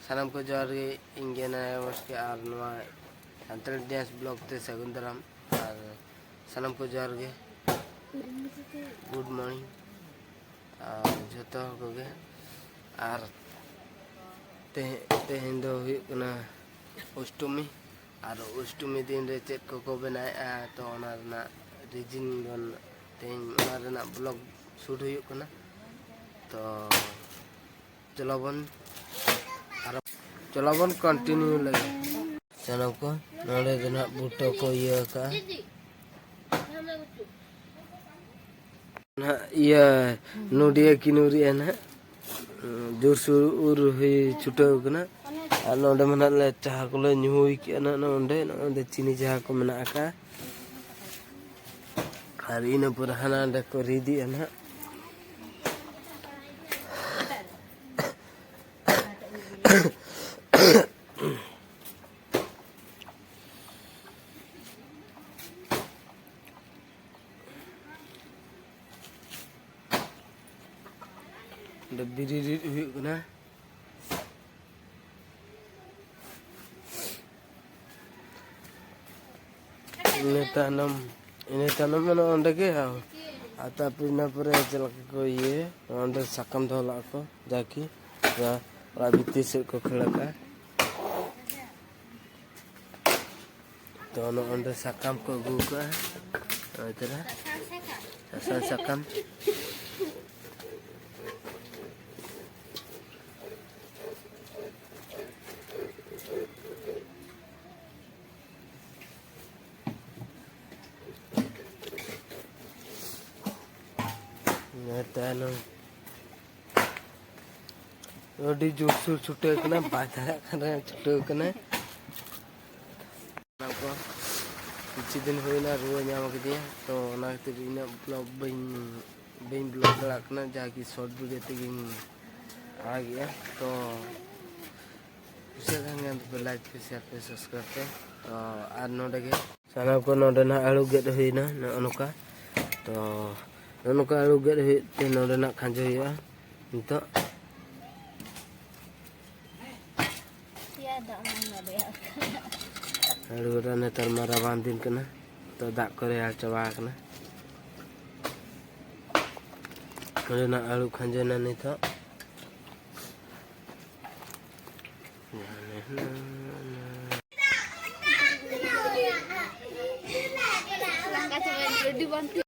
Sanam ko johar ge inge na moske ar noa Santal dance blog te Sagundaram ar sanam ko johar ge good morning joto ko ge ar tehén do huyuk kana Ostumi ar Ostumi din re chet ko benae to ona rena rijin don tehén ona rena blog shoot huyuk kana to चलावन continue लगे चलो को नोड़े देना बूटो को ये का ना ये नोडिया की नूरी है ना जोर सुर उर हुई छुट्टे होगा ना नोड़े मना ले चाह को ले न्यूई की ना नोड़े चीनी चाह को मना का hari ini purhana ada koridi है ना Udah biri kena. Ini tanam mana onda ke ya? Atau pernah pernah celak ko ye, onda sakam thola ko, jaki, ya, rabiti se ko kelaka. To onda sakam ko buka, itulah, sakam. Tanam, di jusur cutai kena baca kena cutai kena. Nampak, kecil hoina ruanya mak dia, to nak tu ina blog bain blog kelak kena jadi short video tinggi lagi ya, to bisa kan yang like, share, subscribe ya, to ano lagi. Sana ko noda na alu get hoina na anuka, to Anuka alu get hit noda nak kanjo ya, itu. Alu rana termarah banding kena, to dak Korea coba kena. Noda nak alu kanjo na itu.